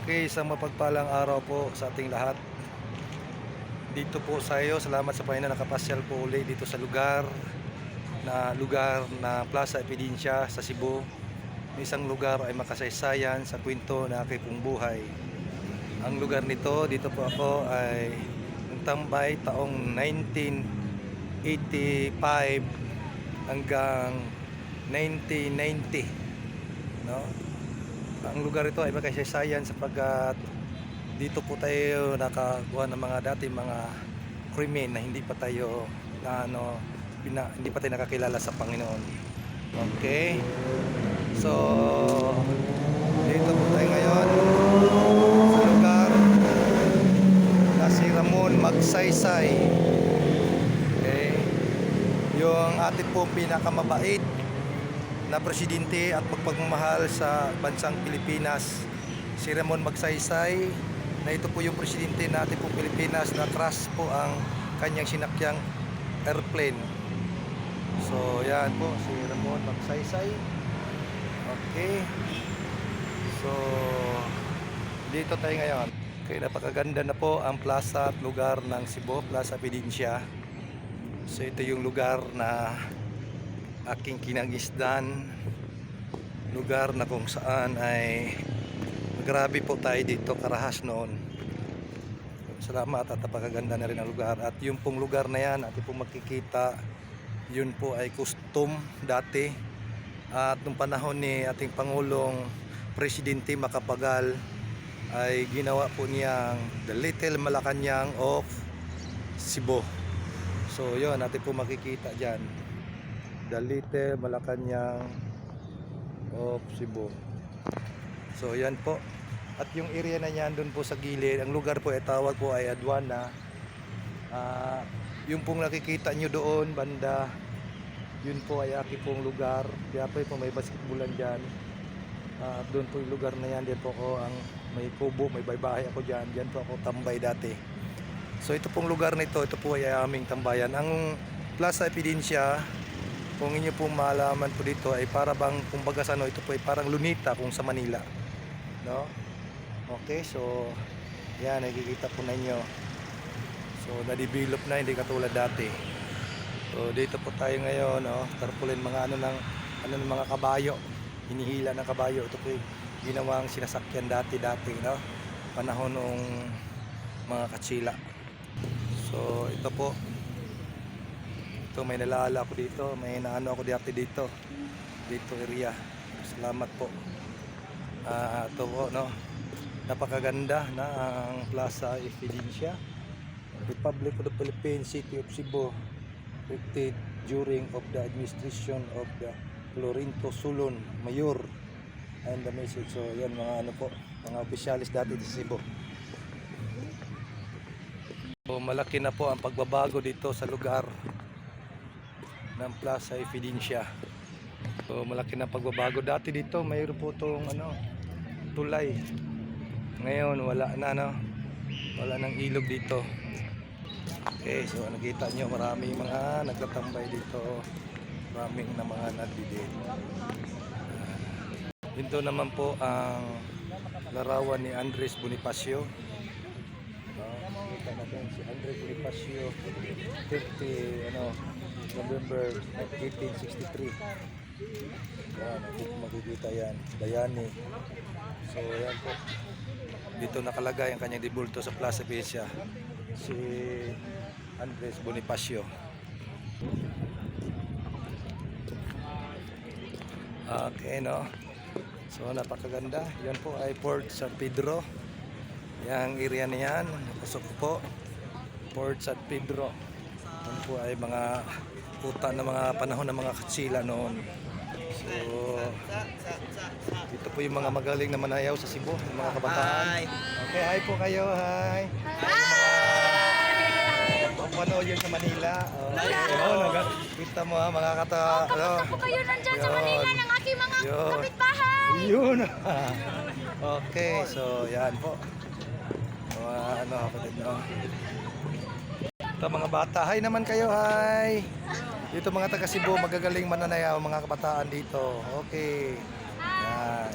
Okay, isang mapagpalang araw po sa ating lahat. Dito po sa iyo, salamat sa Panginoon nakapasyal po ulit dito sa lugar na Plaza Epidincia sa Cebu. Isang lugar ay makasaysayan sa kwento na aking pong buhay. Ang lugar nito, dito po ako ay tambay taong 1985 hanggang 1990, no? Ang lugar ito ay makasaysayan sapagkat dito po tayo nakakuha ng mga dati mga krimen na hindi pa tayo hindi pa tayo nakakilala sa Panginoon. Okay? So dito po tayo ngayon sa lugar na si Ramon Magsaysay. Okay? Yung ating pong pinakamabait na presidente at magpagmamahal sa bansang Pilipinas, si Ramon Magsaysay, na ito po yung presidente natin po Pilipinas na crash po ang kanyang sinakyang airplane. So yan po si Ramon Magsaysay. Okay, so dito tayo ngayon. Okay, napakaganda na po ang plaza at lugar ng Cebu, Plaza Epidincia. So ito yung lugar na aking kinangisdan, lugar na kung saan ay grabe po tayo dito karahas noon. Salamat at napakaganda na rin ang lugar. At yung pong lugar na yan ating pong makikita, yun po ay custom dati. At nung panahon ni ating Pangulong Presidente Macapagal ay ginawa po niyang the Little Malacanang of Cebu. So yun ating po makikita dyan, the Little Malacanang of Cebu. So yan po. At yung area na yan doon po sa gilid, ang lugar po ay tawag po ay Aduana. Yung pong nakikita nyo doon banda, yun po ay aking pong lugar. Kaya po may basketballan dyan. Doon po yung lugar na yan. Diyan po ako ang may kubo, may baybahay ako dyan. Diyan po ako tambay dati. So ito pong lugar na ito po ay aming tambayan. Ang Plaza Epidincia, kung inyo pong malaman po dito ay para bang kumbaga sa ito po ay parang Lunita kung sa Manila, no? Okay, so yan nakikita po ninyo. So na-develop na, hindi katulad dati. So dito po tayo ngayon, no? Tarpaulin mga ng mga kabayo, hinihila ng kabayo. Ito po yung ginawang sinasakyan dati, no? Panahon ng mga katsila. So ito po, ito may nalala ako dito, may naano ako dito area. Salamat po. Ito po, no, napakaganda na ang Plaza Epidincia, Republic of the Philippines, City of Cebu, erected during of the administration of the Florinto Sulon Mayor and the message. So yan mga mga opisyalis dati sa Cebu. So malaki na po ang pagbabago dito sa lugar ng Plaza Epidincia. So malaki na pagbabago. Dati dito mayroon po itong tulay. Ngayon wala na, no? Wala nang ilog dito. Okay, so nakita nyo marami mga nagtatambay dito. Maraming na mga nagdidid. Dito naman po ang larawan ni Andres Bonifacio. Kita natin si Andres Bonifacio, 30 November 1863. Yan, makikita yan, Bayani. So yan po, dito nakalagay ang kanyang dibulto sa Plaza Epidincia, si Andres Bonifacio. Okay, no? So napakaganda. Yan po ay Port San Pedro. Yang area na yan, napasok po, Port San Pedro. Yan po ay mga kuta ng mga panahon ng mga katsila noon. So dito po yung mga magaling na manayaw sa Cebu, yung mga kabataan. Okay, hi po kayo, hi. Panood yun sa Manila. Kita mo mga kata. Kamusta po kayo nandyan sa Manila ng aking mga kapitbahay? Yun. Okay, so yan po. Kapatid, no? Ito mga bata, hi naman kayo, hi. Dito mga taga Cebu, magagaling mananayaw mga kabataan dito. Okay. Yan.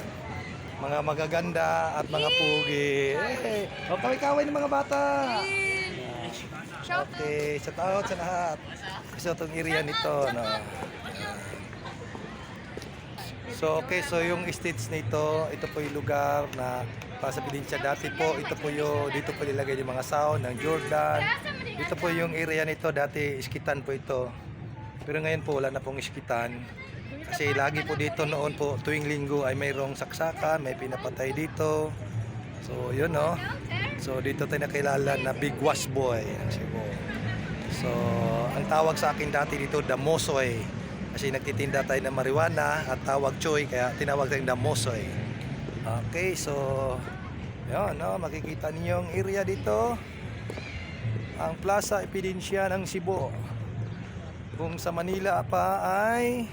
mga magaganda at mga pugi. Hey, o kaway-kaway ng mga bata. Shout out. Okay, shout out sa lahat. Gusto itong area nito, no? So, okay, so yung stage nito, ito po yung lugar na para sa probinsya dati po, ito po yung, dito po nilagay yung mga sound ng Jordan. Dito po yung area nito, dati iskitan po ito. Pero ngayon po, wala na pong iskitan. Kasi lagi po dito noon po, tuwing linggo ay mayroong saksakan, may pinapatay dito. So, yun, no? So, dito tayo nakilala na Big Wash Boy ng Cebu. So, ang tawag sa akin dati dito, Damosoy. Kasi nagtitinda tayo ng marijuana at tawag Choy, kaya tinawag tayong Damosoy. Okay, so, yun, no? Makikita niyo yung area dito. Ang Plaza Epidencia ng Cebu. Kung sa Manila pa ay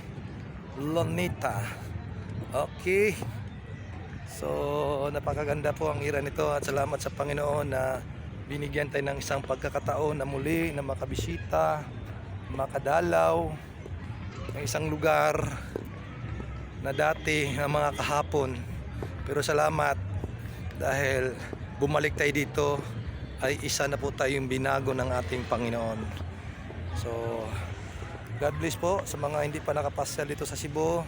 Lonita. Okay. So, napakaganda po ang ira nito at salamat sa Panginoon na binigyan tayo ng isang pagkakataon na muli na makabisita, makadalaw ng isang lugar na dati ng mga kahapon. Pero salamat dahil bumalik tayo dito ay isa na po tayong binago ng ating Panginoon. So, God bless po sa mga hindi pa nakapasyal dito sa Cebu.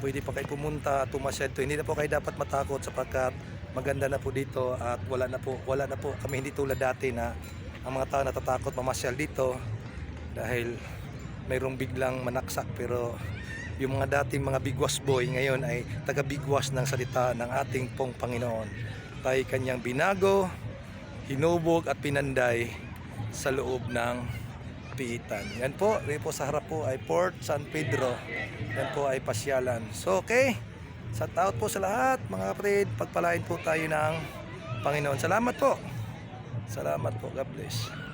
Pwede pa kayo pumunta at tumasyal dito. Hindi na po kayo dapat matakot sapagkat maganda na po dito at wala na po kami hindi tulad dati na ang mga tao natatakot mamasyal dito dahil mayroong biglang manaksak. Pero yung mga dating mga bigwas boy ngayon ay taga-bigwas ng salita ng ating pong Panginoon. Tayo kanyang binago, hinubog at pinanday sa loob ng piitan. Yan po, rin po sa harap po ay Port San Pedro. Yan po ay pasyalan. So okay, shout out po sa lahat mga kapatid. Pagpalain po tayo ng Panginoon. Salamat po. Salamat po. God bless.